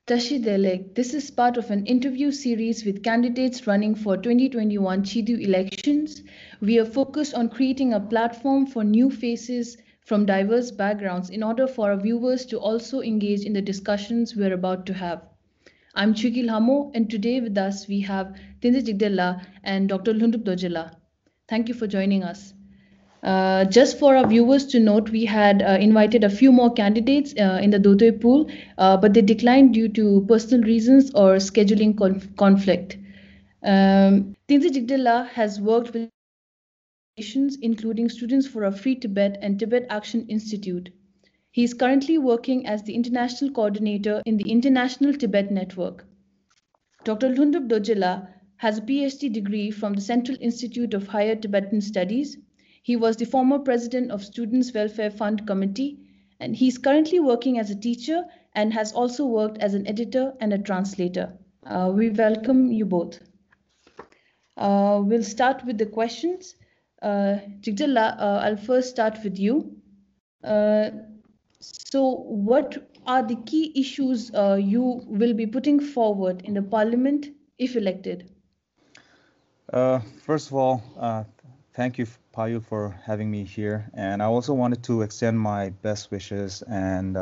Tashi Delek, this is part of an interview series with candidates running for 2021 Chidu elections. We are focused on creating a platform for new faces from diverse backgrounds in order for our viewers to also engage in the discussions we're about to have. I'm Choekyi Lhamo, and today with us we have Tenzin and Dr. Lhundup Dojela. Thank you for joining us. Just for our viewers to note, we had invited a few more candidates in the Dotoe pool, but they declined due to personal reasons or scheduling conflict. Tenzin Jigdela has worked with organizations including Students for a Free Tibet and Tibet Action Institute. He is currently working as the international coordinator in the International Tibet Network. Dr. Lhundup Dojela has a PhD degree from the Central Institute of Higher Tibetan Studies. He was the former president of Students' Welfare Fund Committee, and he's currently working as a teacher and has also worked as an editor and a translator. We welcome you both. We'll start with the questions. Jigdala, I'll first start with you. So what are the key issues you will be putting forward in the parliament if elected? First of all, thank you, Payu, for having me here. And I also wanted to extend my best wishes and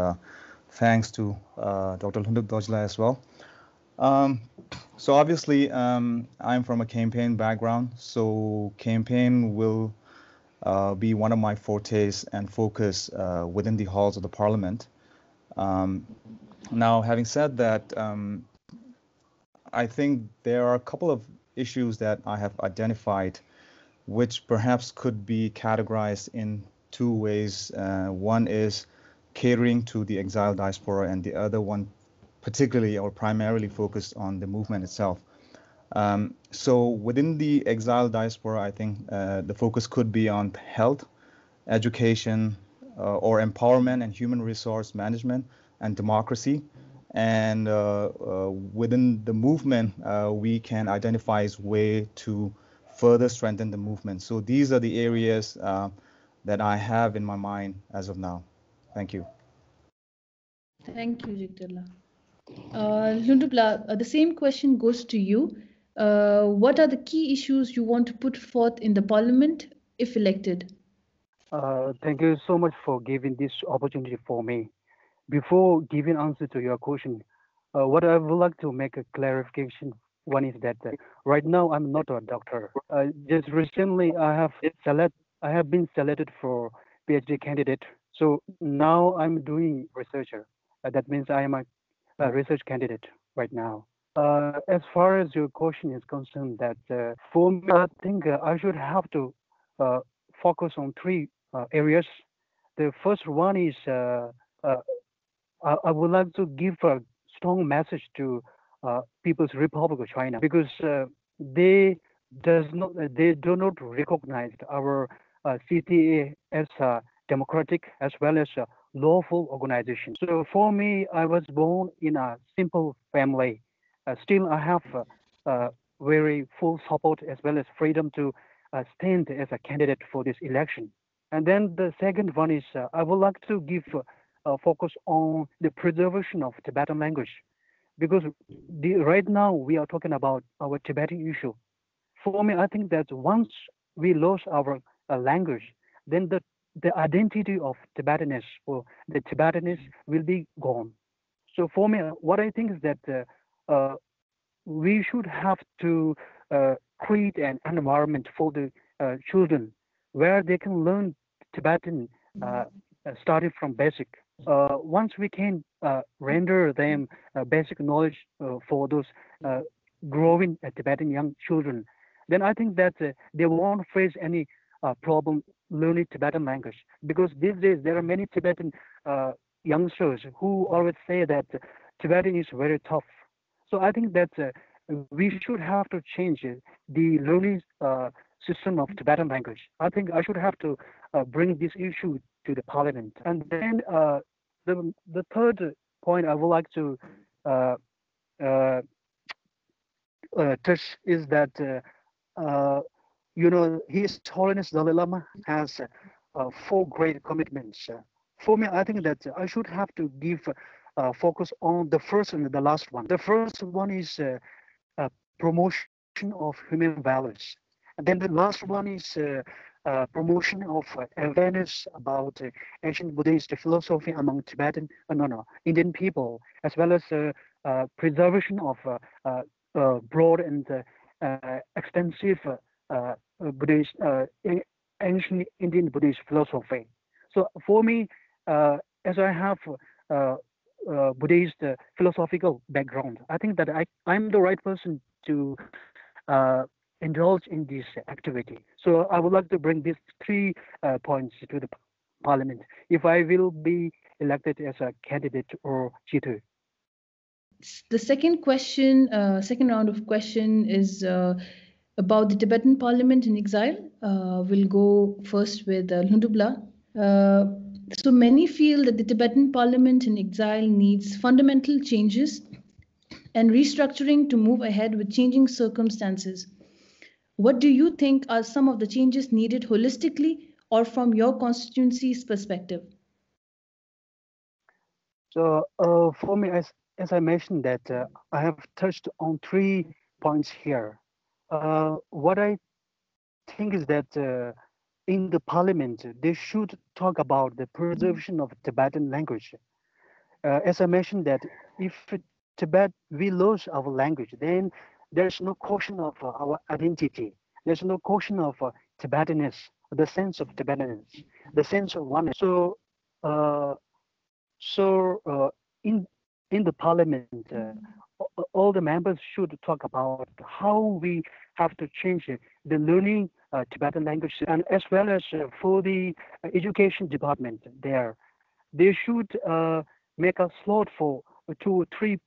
thanks to Dr. Lhundup Dojela as well. So obviously, I'm from a campaign background, so campaign will be one of my fortes and focus within the halls of the parliament. Now, having said that, I think there are a couple of issues that I have identified which perhaps could be categorized in two ways. One is catering to the exile diaspora, and the other one particularly or primarily focused on the movement itself. So within the exile diaspora, I think the focus could be on health, education, or empowerment and human resource management and democracy. And within the movement, we can identify its way to further strengthen the movement. So these are the areas that I have in my mind as of now. Thank you. Thank you, Jigdala. Lundupla, the same question goes to you. What are the key issues you want to put forth in the parliament if elected? Thank you so much for giving this opportunity for me. Before giving answer to your question, what I would like to make a clarification. One is that right now I'm not a doctor. Just recently I have been selected for PhD candidate. So now I'm doing researcher. That means I am a research candidate right now. As far as your question is concerned, that for me, I think I should have to focus on three areas. The first one is I would like to give a strong message to People's Republic of China because they do not recognize our CTA as a democratic as well as a lawful organization. So for me, I was born in a simple family. Still, I have very full support as well as freedom to stand as a candidate for this election. And then the second one is I would like to give focus on the preservation of Tibetan language because right now we are talking about our Tibetan issue. For me, I think that once we lose our language, then the identity of Tibetanness or the Tibetanness will be gone. So for me, what I think is that we should have to create an environment for the children where they can learn Tibetan starting from basic. Once we can render them basic knowledge for those growing Tibetan young children, then I think that they won't face any problem learning Tibetan language. Because these days there are many Tibetan youngsters who always say that Tibetan is very tough. So I think that we should have to change the learning system of Tibetan language. I think I should have to bring this issue to the parliament. And then the third point I would like to touch is that His Holiness Dalai Lama has 4 great commitments. For me, I think that I should have to give focus on the first and the last one. The first one is promotion of human values. And then the last one is promotion of awareness about ancient Buddhist philosophy among Tibetan, Indian people, as well as preservation of broad and extensive Buddhist, ancient Indian Buddhist philosophy. So for me, as I have Buddhist philosophical background, I think that I'm the right person to indulge in this activity. So I would like to bring these 3 points to the parliament if I will be elected as a candidate or TPiE. The second question, second round of question is about the Tibetan Parliament in exile. We'll go first with Lundubla. So many feel that the Tibetan Parliament in exile needs fundamental changes and restructuring to move ahead with changing circumstances. What do you think are some of the changes needed holistically or from your constituency's perspective? So for me, as I mentioned that I have touched on 3 points here. What I think is that in the parliament, they should talk about the preservation of Tibetan language. As I mentioned that if Tibet, we lose our language, then there's no question of our identity. There's no question of Tibetanness, the sense of Tibetanness, the sense of oneness. So, in the parliament, all the members should talk about how we have to change the learning Tibetan language, and as well as for the education department there, they should make a slot for 2 or 3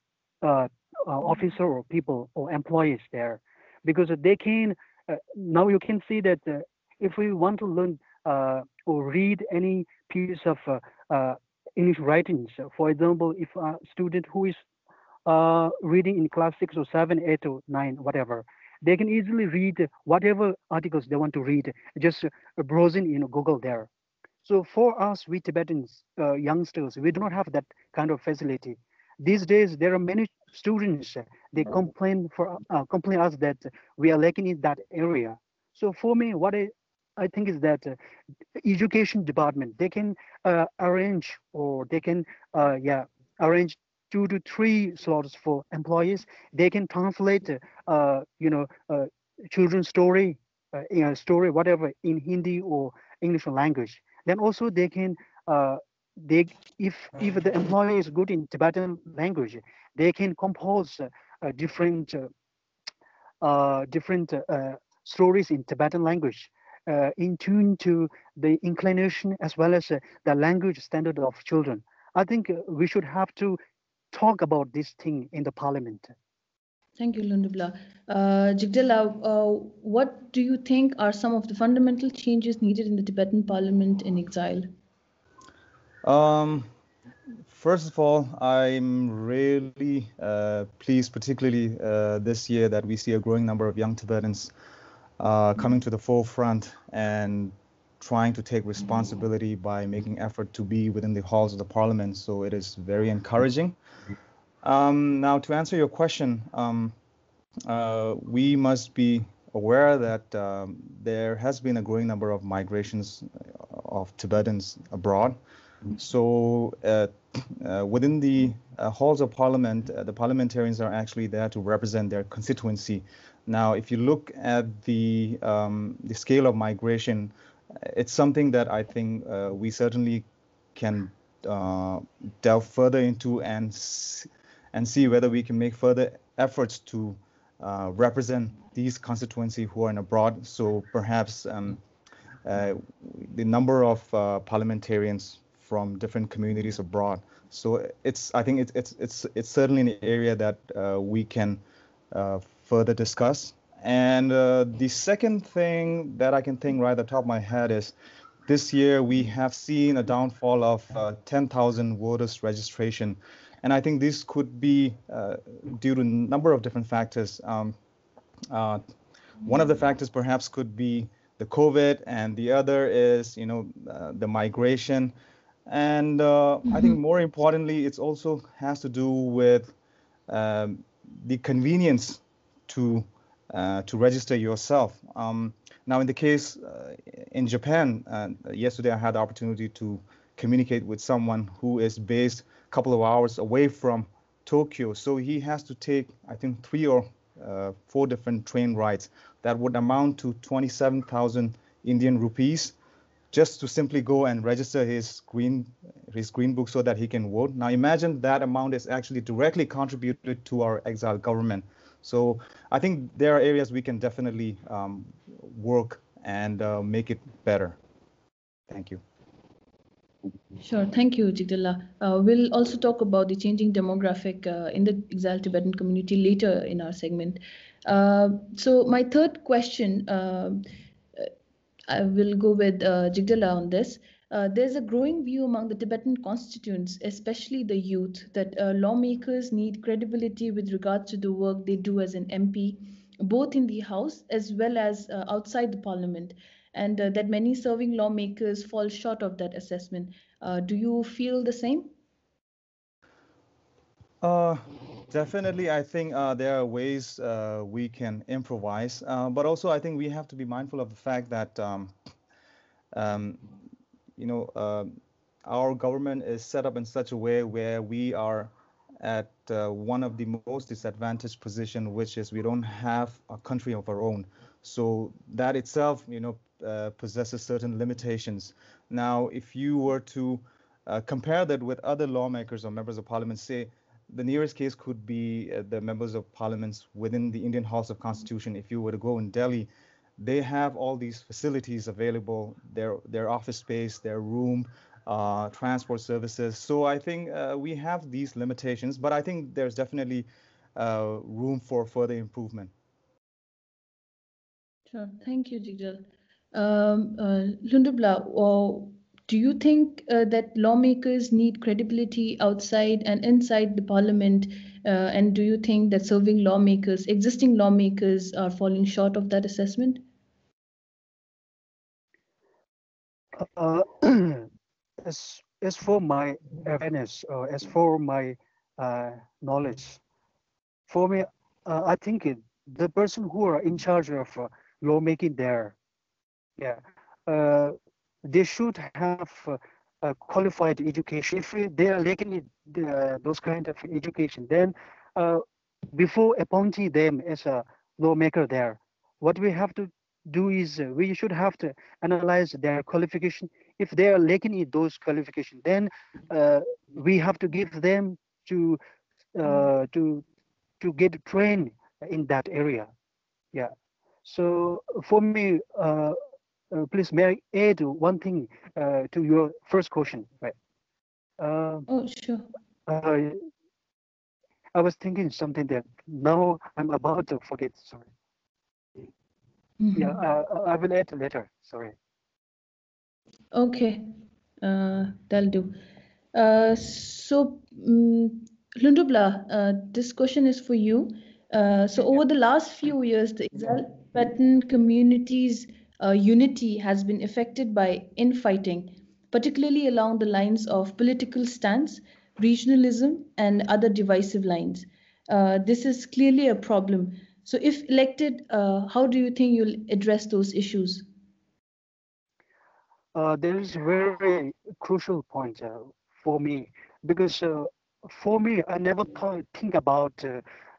officer or people or employees there, because they can now you can see that if we want to learn or read any piece of English writings, for example, if a student who is reading in class 6 or 7, 8 or 9, whatever, they can easily read whatever articles they want to read, just browsing in Google there. So for us, we Tibetans, youngsters, we do not have that kind of facility. These days, there are many students, they complain us that we are lacking in that area. So for me, what I think is that education department, they can arrange, or they can arrange 2 to 3 slots for employees. They can translate children's story, story whatever in Hindi or English language. Then also they can if the employee is good in Tibetan language, they can compose different stories in Tibetan language, in tune to the inclination as well as the language standard of children. I think we should have to talk about this thing in the parliament. Thank you, Lundubla. Jigdala, what do you think are some of the fundamental changes needed in the Tibetan Parliament in exile? First of all, I'm really pleased, particularly this year, that we see a growing number of young Tibetans coming to the forefront and trying to take responsibility by making effort to be within the halls of the parliament. So it is very encouraging. Now, to answer your question, we must be aware that there has been a growing number of migrations of Tibetans abroad. So within the halls of parliament, the parliamentarians are actually there to represent their constituency. Now, if you look at the scale of migration, it's something that I think we certainly can delve further into and see whether we can make further efforts to represent these constituency who are in abroad. So perhaps the number of parliamentarians from different communities abroad. So I think it's certainly an area that we can further discuss. And the second thing that I can think right at the top of my head is this year we have seen a downfall of 10,000 voters registration. And I think this could be due to a number of different factors. One of the factors perhaps could be the COVID, and the other is, the migration. And I think more importantly, it also has to do with the convenience to register yourself. Now, in the case in Japan, yesterday I had the opportunity to communicate with someone who is based a couple of hours away from Tokyo. So he has to take, I think, 3 or 4 different train rides that would amount to 27,000 Indian rupees just to simply go and register his green book so that he can vote. Now imagine that amount is actually directly contributed to our exile government. So I think there are areas we can definitely work and make it better. Thank you. Sure, thank you, Jigdala. We'll also talk about the changing demographic in the exiled Tibetan community later in our segment. So my third question, I will go with Jigdala on this. There's a growing view among the Tibetan constituents, especially the youth, that lawmakers need credibility with regards to the work they do as an MP, both in the House as well as outside the Parliament, and that many serving lawmakers fall short of that assessment. Do you feel the same? Definitely, I think there are ways we can improvise, but also I think we have to be mindful of the fact that um, you know, our government is set up in such a way where we are at one of the most disadvantaged position, which is we don't have a country of our own. So that itself, possesses certain limitations. Now, if you were to compare that with other lawmakers or members of parliament, say the nearest case could be the members of parliaments within the Indian House of Constitution. If you were to go in Delhi, they have all these facilities available, their office space, their room, transport services. So I think we have these limitations, but I think there's definitely room for further improvement. Sure, thank you, Jigdal. Lundubla, do you think that lawmakers need credibility outside and inside the parliament? And do you think that serving lawmakers, existing lawmakers, are falling short of that assessment? As for my awareness, or as for my knowledge, for me, I think the person who are in charge of lawmaking there, yeah, uh, they should have a qualified education. If they are lacking those kind of education, then uh, before appointing them as a lawmaker there, what we have to do is we should have to analyze their qualification. If they are lacking in those qualifications, then uh, we have to give them to uh, to to get trained in that area. Yeah. So for me, please may I add one thing to your first question, right? Uh, Oh, sure. uh, I was thinking something that now I'm about to forget. Sorry. Yeah, I will add later. Sorry. Okay, that'll do. Lundubla, this question is for you. So, over the last few years, the Exile Tibetan community's unity has been affected by infighting, particularly along the lines of political stance, regionalism, and other divisive lines. This is clearly a problem. So, if elected, how do you think you'll address those issues? There is a very crucial point for me because for me, I never think about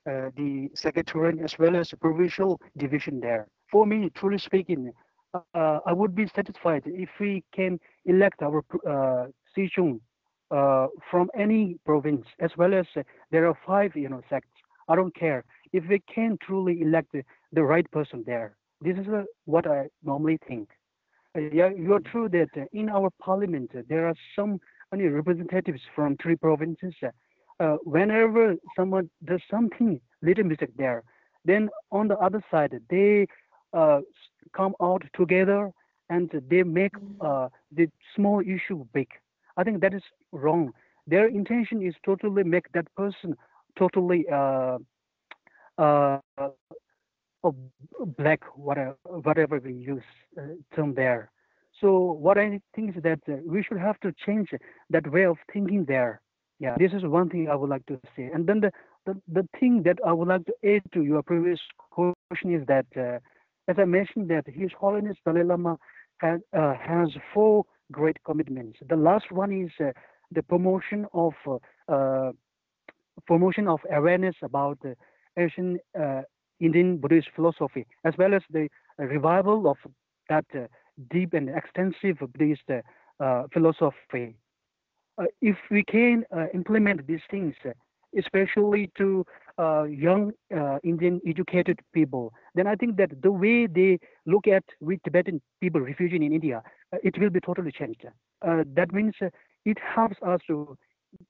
the secretariat as well as the provincial division there. For me, truly speaking, I would be satisfied if we can elect our Sichung from any province, as well as there are five, sects. I don't care if we can truly elect the right person there. This is what I normally think. Yeah, you are true that in our parliament there are some only representatives from three provinces. Whenever someone does something little mistake there, then on the other side they come out together and they make the small issue big. I think that is wrong. Their intention is totally make that person totally uh, uh, black, whatever we use term there. So what I think is that we should have to change that way of thinking there. Yeah, this is one thing I would like to say. And then the thing that I would like to add to your previous question is that, as I mentioned, that His Holiness Dalai Lama has four great commitments. The last one is the promotion of awareness about ancient Indian Buddhist philosophy, as well as the revival of that deep and extensive Buddhist philosophy. If we can implement these things, especially to young Indian educated people, then I think that the way they look at we Tibetan people refugee in India, it will be totally changed. That means it helps us to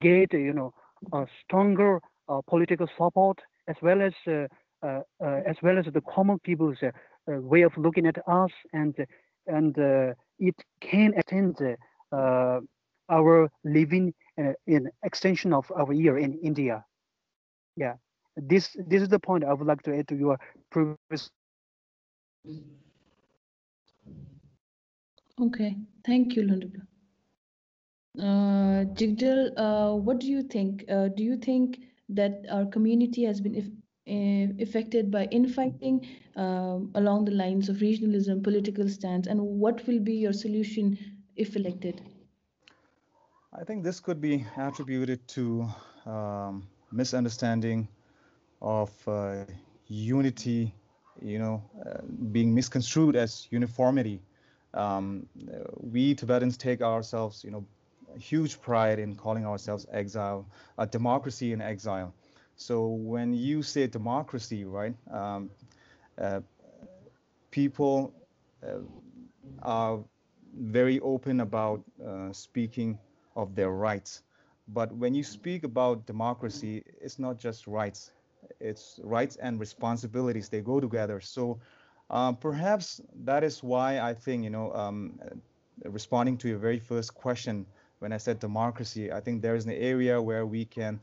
get, a stronger political support, as well as the common people's way of looking at us, and it can extend our living in extension of our year in India. Yeah, this is the point I would like to add to your previous. Okay, thank you, Lundabla. Jigdal, what do you think? Do you think that our community has been affected by infighting along the lines of regionalism, political stance, and what will be your solution if elected? I think this could be attributed to misunderstanding of unity, being misconstrued as uniformity. We Tibetans take ourselves, huge pride in calling ourselves exile, a democracy in exile. So when you say democracy, right, uh, people are very open about speaking of their rights. But when you speak about democracy, it's not just rights, it's rights and responsibilities. They go together. So perhaps that is why I think, responding to your very first question, when I said democracy, I think there is an area where we can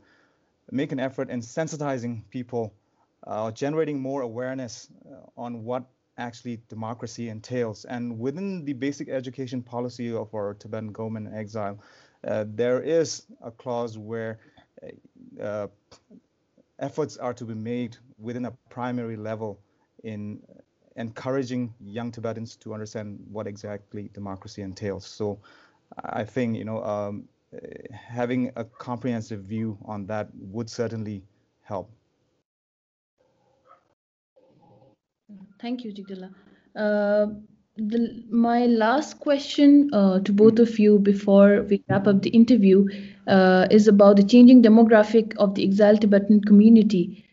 make an effort in sensitizing people, generating more awareness on what actually democracy entails. And within the basic education policy of our Tibetan government in exile, there is a clause where uh, efforts are to be made within a primary level in encouraging young Tibetans to understand what exactly democracy entails. So I think, having a comprehensive view on that would certainly help. Thank you, Jigdala. My last question to both of you before we wrap up the interview is about the changing demographic of the exiled Tibetan community,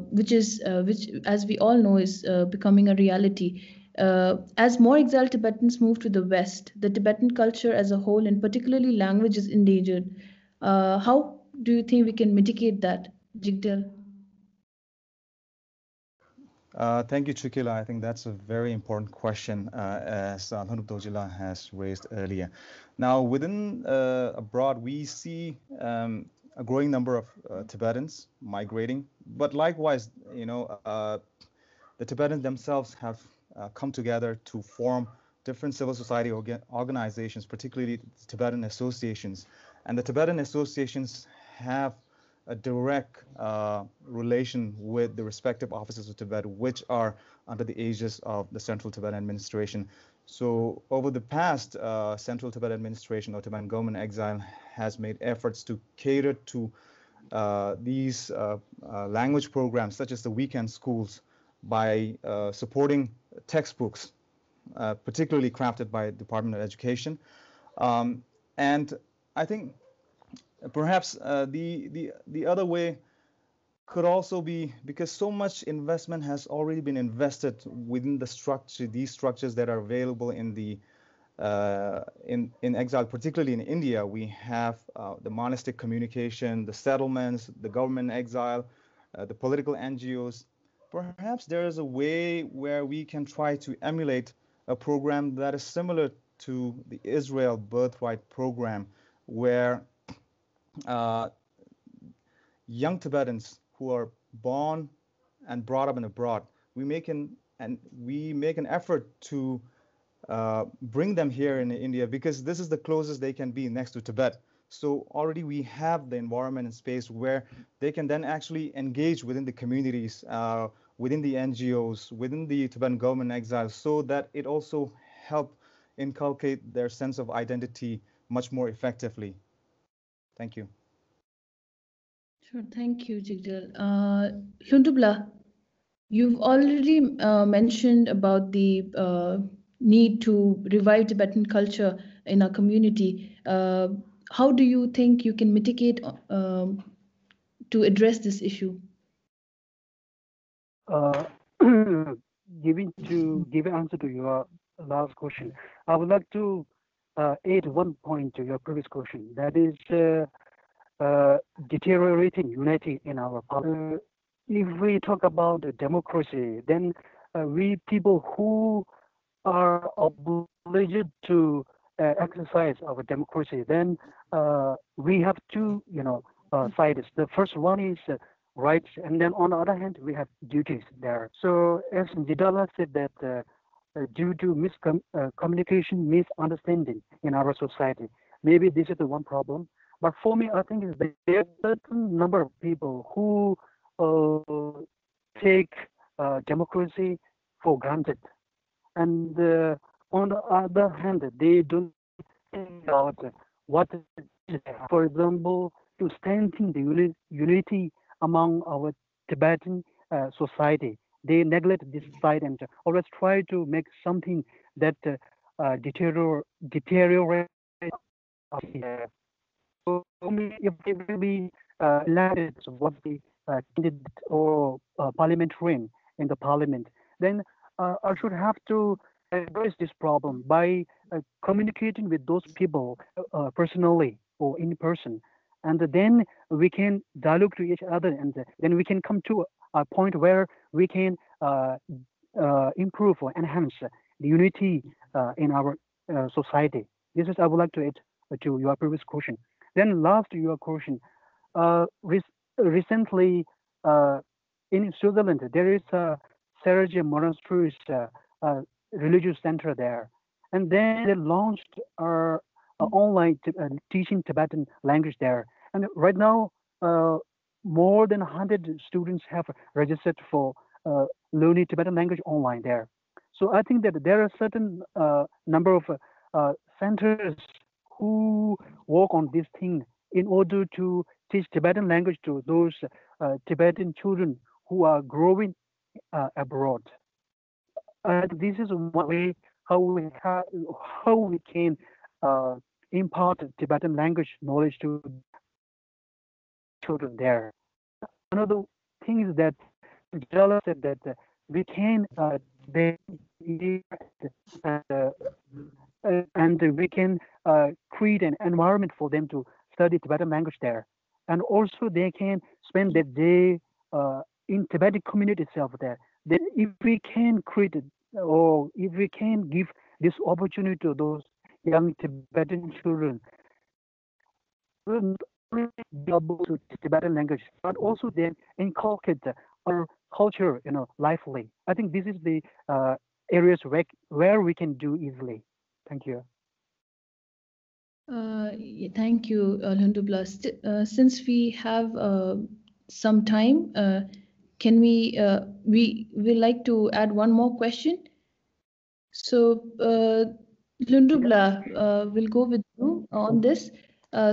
which, as we all know, is becoming a reality. As more exiled Tibetans move to the West, the Tibetan culture as a whole, and particularly language, is endangered. How do you think we can mitigate that, Jigdal? Thank you, Chukila. I think that's a very important question, as Lhamo Dojila has raised earlier. Now, within abroad, we see a growing number of Tibetans migrating, but likewise, the Tibetans themselves have come together to form different civil society organizations, particularly Tibetan associations. And the Tibetan associations have a direct relation with the respective offices of Tibet, which are under the aegis of the Central Tibetan Administration. So over the past, Central Tibetan Administration or Tibetan government exile has made efforts to cater to these language programs, such as the weekend schools, by supporting textbooks, particularly crafted by the Department of Education. And I think perhaps the other way could also be because so much investment has already been invested within the structure, these structures that are available in the in exile, particularly in India. We have the monastic communication, the settlements, the government exile, the political NGOs. Perhaps there is a way where we can try to emulate a program that is similar to the Israel Birthright program, where young Tibetans who are born and brought up in abroad, we make an effort to bring them here in India, because this is the closest they can be next to Tibet. So already we have the environment and space where they can then actually engage within the communities, within the NGOs, within the Tibetan government exile, so that it also help inculcate their sense of identity much more effectively. Thank you. Sure, thank you, Jigdal. Hyundubla, you've already mentioned about the need to revive Tibetan culture in our community. How do you think you can mitigate to address this issue? Give an answer to your last question, I would like to add one point to your previous question. That is deteriorating unity in our parliament. If we talk about democracy, then we people who are obliged to exercise our democracy, then we have two, sides. The first one is rights, and then on the other hand, we have duties there. So as Jidala said that due to miscommunication, misunderstanding in our society, maybe this is the one problem. But for me, I think is there are a certain number of people who take democracy for granted, and on the other hand, they don't think about what is there. For example, to strengthen the unity among our Tibetan society, they neglect this side and always try to make something that deteriorate. So if they will be elected what the candidate or parliamentarian in the parliament, then I should have to address this problem by communicating with those people personally or in person, and then we can dialogue to each other, and then we can come to a point where we can improve or enhance the unity in our society. This is I would like to add to your previous question. Then last to your question, recently in Switzerland there is a Serge Monastery's religious center there, and then they launched online teaching Tibetan language there. And right now, more than 100 students have registered for learning Tibetan language online there. So I think that there are certain number of centers who work on this thing in order to teach Tibetan language to those Tibetan children who are growing abroad. This is one way how we can impart Tibetan language knowledge to children there. Another thing is that Jala said that we can uh, and we can create an environment for them to study Tibetan language there, and also they can spend their day in Tibetan community itself there. Then if we can create or if we can give this opportunity to those young Tibetan children, will not only be able to teach Tibetan language, but also then inculcate our culture, lively. I think this is the areas where we can do easily. Thank you. Thank you, Alhamdulillah. Since we have some time, can we will like to add one more question? So, Lundubla, we'll go with you on this.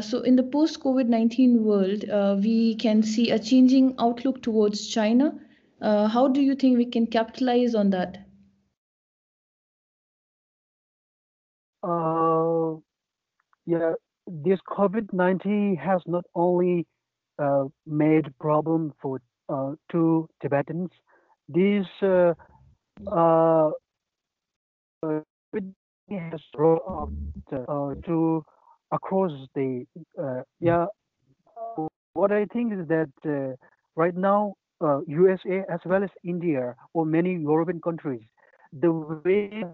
So, in the post-COVID-19 world, we can see a changing outlook towards China. How do you think we can capitalize on that? Yeah, this COVID-19 has not only made problem for to Tibetans. This has brought out to across the yeah. What I think is that right now USA as well as India or many European countries, the way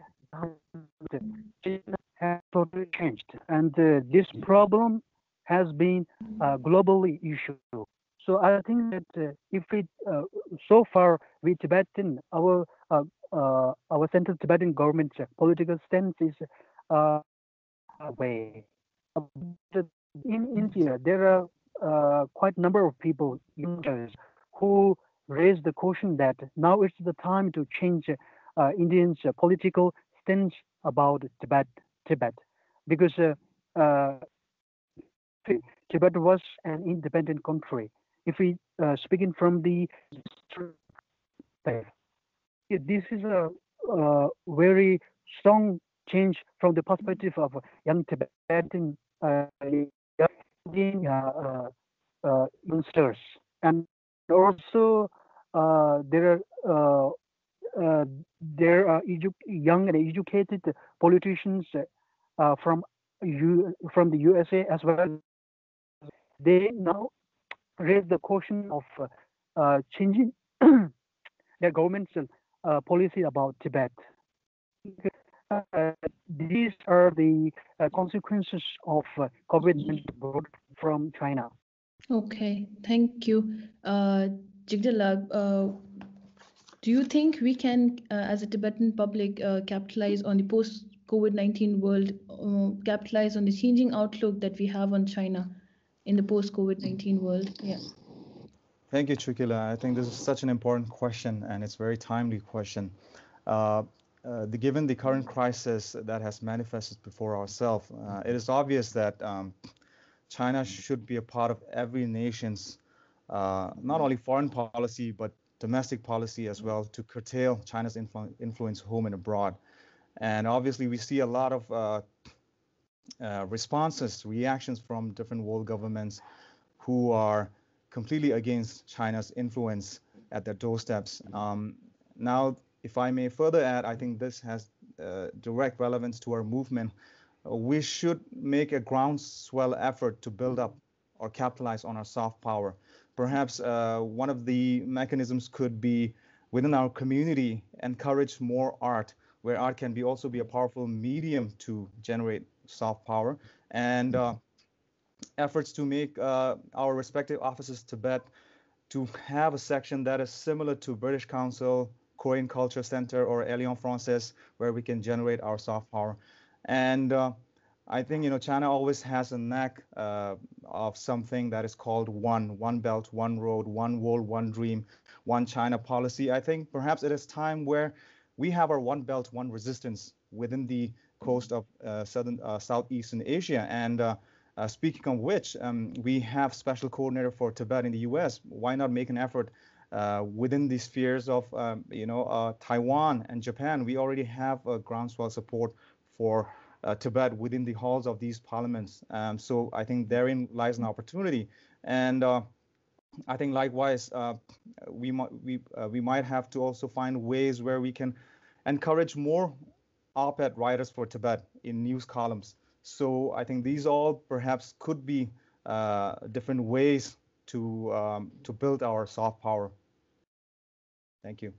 China has totally changed, and this problem has been globally issue. So I think that if we so far, we Tibetan, our central Tibetan government political stance is way. In India, there are quite a number of people, youngsters, who raise the caution that now it's the time to change Indians' political stance about Tibet, because Tibet was an independent country. If we speaking from the this is a very strong change from the perspective of young Tibetan young youngsters, and also there are young and educated politicians from the USA as well. They now raise the question of changing their government's policy about Tibet. These are the consequences of COVID-19 from China. Okay, thank you. Jigdala, do you think we can, as a Tibetan public, capitalize on the post-COVID-19 world, capitalize on the changing outlook that we have on China in the post-COVID-19 world? Yeah. Thank you, Choekyi. I think this is such an important question, and it's a very timely question. Given the current crisis that has manifested before ourselves, it is obvious that China should be a part of every nation's not only foreign policy, but domestic policy as well, to curtail China's influence home and abroad. And obviously, we see a lot of reactions from different world governments who are completely against China's influence at their doorsteps. Now, if I may further add, I think this has direct relevance to our movement. We should make a groundswell effort to build up or capitalize on our soft power. Perhaps one of the mechanisms could be within our community, encourage more art, where art can also be a powerful medium to generate soft power, and efforts to make our respective offices Tibet to have a section that is similar to British Council, Korean Culture Center, or Alliance Française, where we can generate our soft power. And I think, China always has a knack of something that is called one belt, one road, one world, one dream, one China policy. I think perhaps it is time where we have our one belt, one resistance within the coast of Southeastern Asia. And speaking of which, we have special coordinator for Tibet in the US. Why not make an effort within the spheres of, Taiwan and Japan? We already have a groundswell support for Tibet within the halls of these parliaments. So I think therein lies an opportunity. And I think likewise, we might have to also find ways where we can encourage more op-ed writers for Tibet in news columns. So I think these all perhaps could be different ways to build our soft power. Thank you.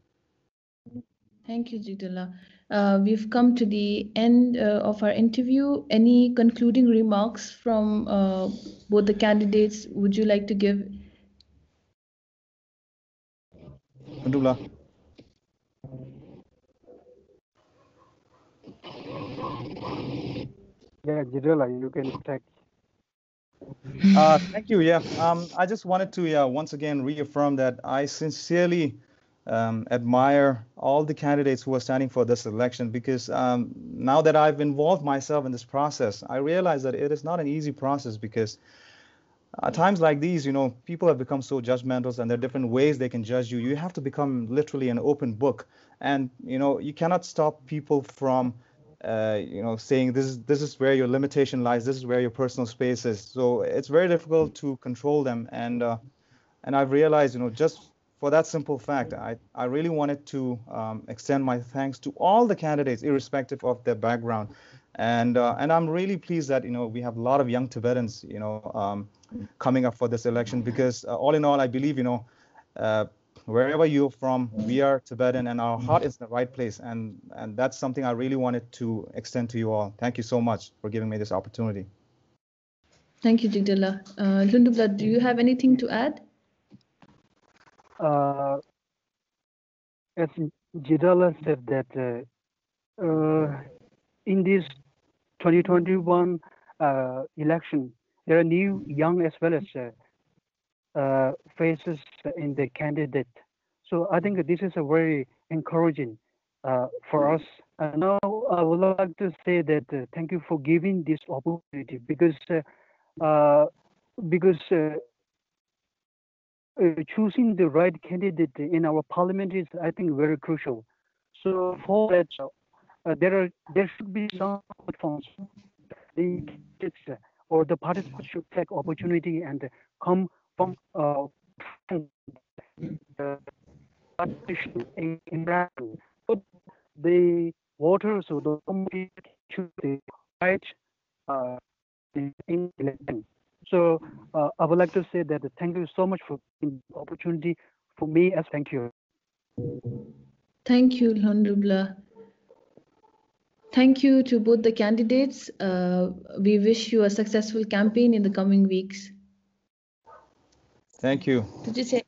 Thank you, Jigdala. We've come to the end of our interview. Any concluding remarks from both the candidates would you like to give? Abdullah. Yeah, Jidala, you can take. Thank you. Yeah, I just wanted to once again reaffirm that I sincerely admire all the candidates who are standing for this election, because now that I've involved myself in this process, I realize that it is not an easy process, because at times like these, people have become so judgmental, and there are different ways they can judge you. You have to become literally an open book, and you cannot stop people from saying this is where your limitation lies, this is where your personal space is. So it's very difficult to control them, and I've realized, just for that simple fact, I really wanted to extend my thanks to all the candidates, irrespective of their background, and I'm really pleased that we have a lot of young Tibetans coming up for this election, because all in all, I believe wherever you're from, we are Tibetan, and our heart is in the right place, and that's something I really wanted to extend to you all. Thank you so much for giving me this opportunity. Thank you, Jigdala. Lundubla, do you have anything to add? as Jidala said that in this 2021 election, there are new, young as well as faces in the candidate. So I think this is a very encouraging for us. And now I would like to say that thank you for giving this opportunity because choosing the right candidate in our parliament is, I think, very crucial. So for that, there should be some platforms. The candidates or the participants should take opportunity and come from participation in interaction. So the voters or the community choose the right in election. So I would like to say that thank you so much for the opportunity for me as thank you. Thank you, Honorable. Thank you to both the candidates. We wish you a successful campaign in the coming weeks. Thank you. Did you say?